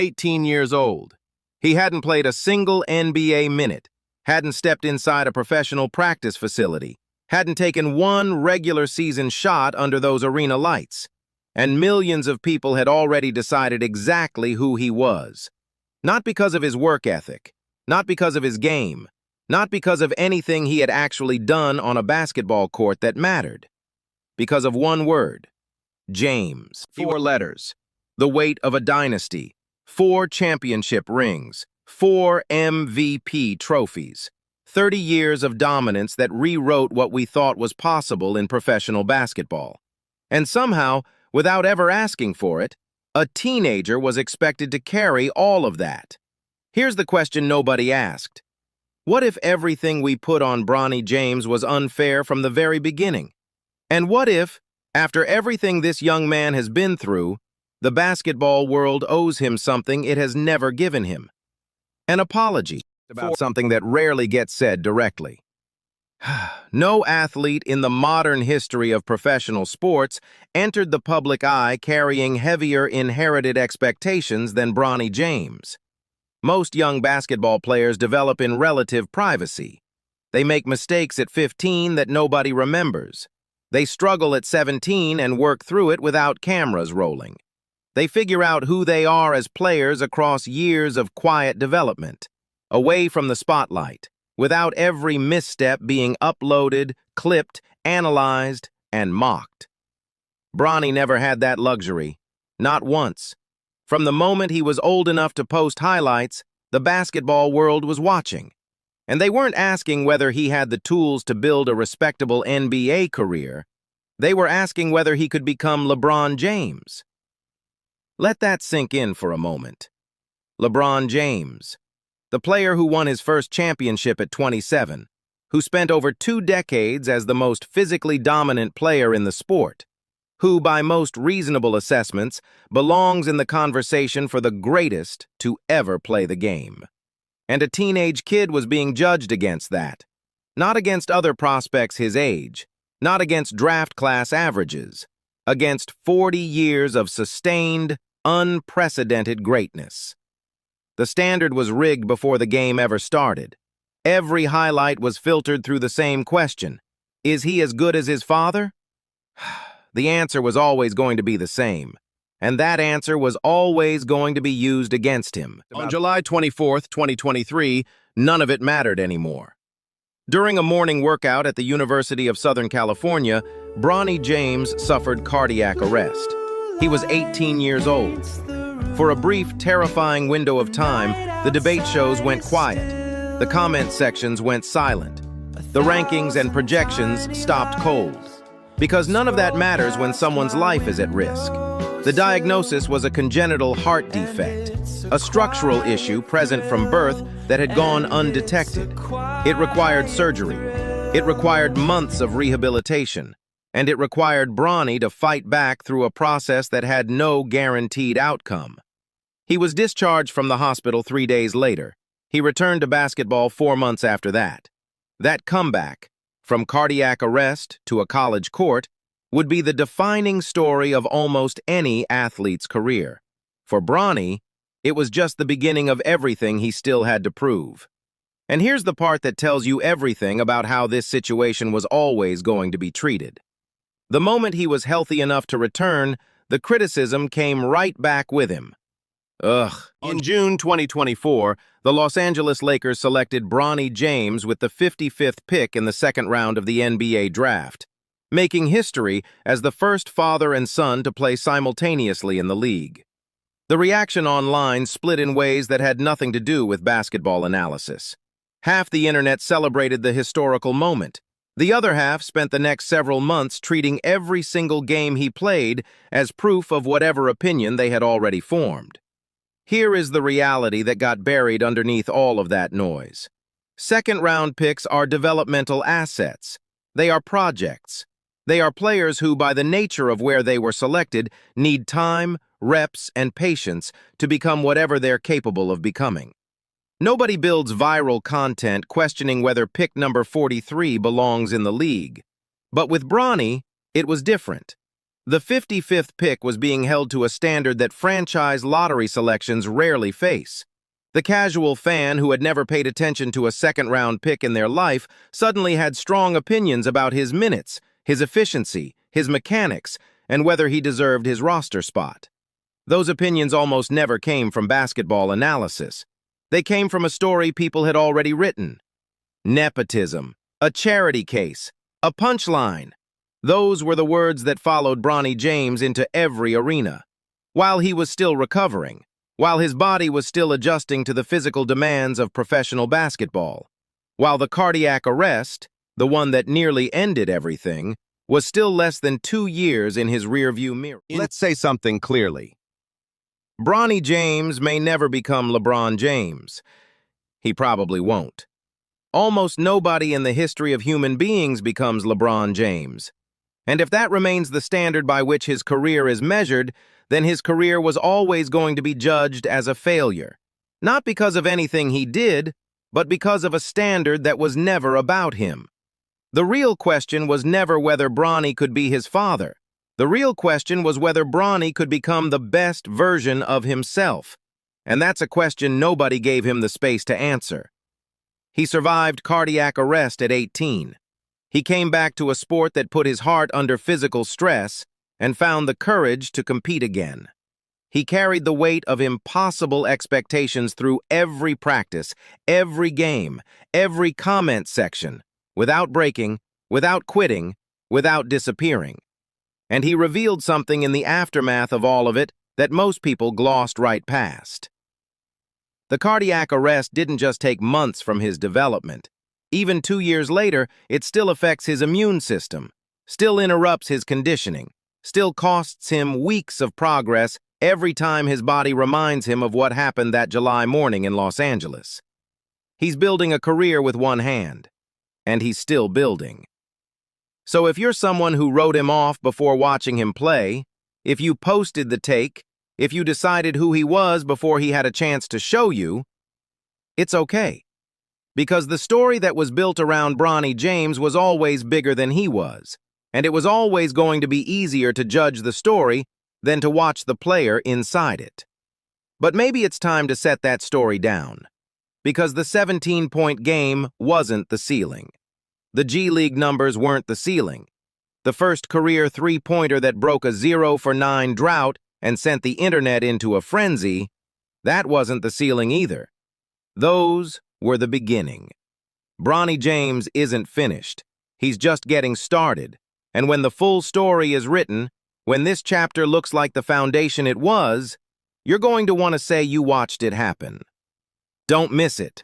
18 years old. He hadn't played a single NBA minute, hadn't stepped inside a professional practice facility, hadn't taken one regular season shot under those arena lights. And millions of people had already decided exactly who he was. Not because of his work ethic, not because of his game, not because of anything he had actually done on a basketball court that mattered. Because of one word: James. 4 letters. The weight of a dynasty. 4 championship rings. 4 MVP trophies. 30 years of dominance that rewrote what we thought was possible in professional basketball. And somehow, without ever asking for it, a teenager was expected to carry all of that. Here's the question nobody asked. What if everything we put on Bronny James was unfair from the very beginning? And what if, after everything this young man has been through, the basketball world owes him something it has never given him? An apology about something that rarely gets said directly. No athlete in the modern history of professional sports entered the public eye carrying heavier inherited expectations than Bronny James. Most young basketball players develop in relative privacy. They make mistakes at 15 that nobody remembers. They struggle at 17 and work through it without cameras rolling. They figure out who they are as players across years of quiet development, away from the spotlight, without every misstep being uploaded, clipped, analyzed, and mocked. Bronny never had that luxury, not once. From the moment he was old enough to post highlights, the basketball world was watching. And they weren't asking whether he had the tools to build a respectable NBA career. They were asking whether he could become LeBron James. Let that sink in for a moment. LeBron James, the player who won his first championship at 27, who spent over 2 decades as the most physically dominant player in the sport, who, by most reasonable assessments, belongs in the conversation for the greatest to ever play the game. And a teenage kid was being judged against that. Not against other prospects his age, not against draft class averages, against 40 years of sustained, unprecedented greatness. The standard was rigged before the game ever started. Every highlight was filtered through the same question: is he as good as his father? The answer was always going to be the same, and that answer was always going to be used against him. On July 24th, 2023, none of it mattered anymore. During a morning workout at the University of Southern California, Bronny James suffered cardiac arrest. He was 18 years old. For a brief, terrifying window of time, the debate shows went quiet. The comment sections went silent. The rankings and projections stopped cold. Because none of that matters when someone's life is at risk. The diagnosis was a congenital heart defect, a structural issue present from birth that had gone undetected. It required surgery. It required months of rehabilitation. And it required Bronny to fight back through a process that had no guaranteed outcome. He was discharged from the hospital 3 days later. He returned to basketball 4 months after that. That comeback, from cardiac arrest to a college court, would be the defining story of almost any athlete's career. For Bronny, it was just the beginning of everything he still had to prove. And here's the part that tells you everything about how this situation was always going to be treated. The moment he was healthy enough to return, the criticism came right back with him. In June 2024, the Los Angeles Lakers selected Bronny James with the 55th pick in the second round of the NBA draft, making history as the first father and son to play simultaneously in the league. The reaction online split in ways that had nothing to do with basketball analysis. Half the internet celebrated the historical moment. The other half spent the next several months treating every single game he played as proof of whatever opinion they had already formed. Here is the reality that got buried underneath all of that noise. Second-round picks are developmental assets. They are projects. They are players who, by the nature of where they were selected, need time, reps, and patience to become whatever they're capable of becoming. Nobody builds viral content questioning whether pick number 43 belongs in the league. But with Bronny, it was different. The 55th pick was being held to a standard that franchise lottery selections rarely face. The casual fan who had never paid attention to a second-round pick in their life suddenly had strong opinions about his minutes, his efficiency, his mechanics, and whether he deserved his roster spot. Those opinions almost never came from basketball analysis. They came from a story people had already written. Nepotism, a charity case, a punchline. Those were the words that followed Bronny James into every arena. While he was still recovering, while his body was still adjusting to the physical demands of professional basketball, while the cardiac arrest, the one that nearly ended everything, was still less than 2 years in his rearview mirror. Let's say something clearly. Bronny James may never become LeBron James. He probably won't. Almost nobody in the history of human beings becomes LeBron James. And if that remains the standard by which his career is measured, then his career was always going to be judged as a failure. Not because of anything he did, but because of a standard that was never about him. The real question was never whether Bronny could be his father. The real question was whether Bronny could become the best version of himself. And that's a question nobody gave him the space to answer. He survived cardiac arrest at 18. He came back to a sport that put his heart under physical stress and found the courage to compete again. He carried the weight of impossible expectations through every practice, every game, every comment section, without breaking, without quitting, without disappearing. And he revealed something in the aftermath of all of it that most people glossed right past. The cardiac arrest didn't just take months from his development. Even 2 years later, it still affects his immune system, still interrupts his conditioning, still costs him weeks of progress every time his body reminds him of what happened that July morning in Los Angeles. He's building a career with one hand, and he's still building. So if you're someone who wrote him off before watching him play, if you posted the take, if you decided who he was before he had a chance to show you, it's okay. Because the story that was built around Bronny James was always bigger than he was, and it was always going to be easier to judge the story than to watch the player inside it. But maybe it's time to set that story down, because the 17-point game wasn't the ceiling. The G League numbers weren't the ceiling. The first career three-pointer that broke a 0-for-9 drought and sent the internet into a frenzy, that wasn't the ceiling either. Those were the beginning. Bronny James isn't finished. He's just getting started. And when the full story is written, when this chapter looks like the foundation it was, you're going to want to say you watched it happen. Don't miss it.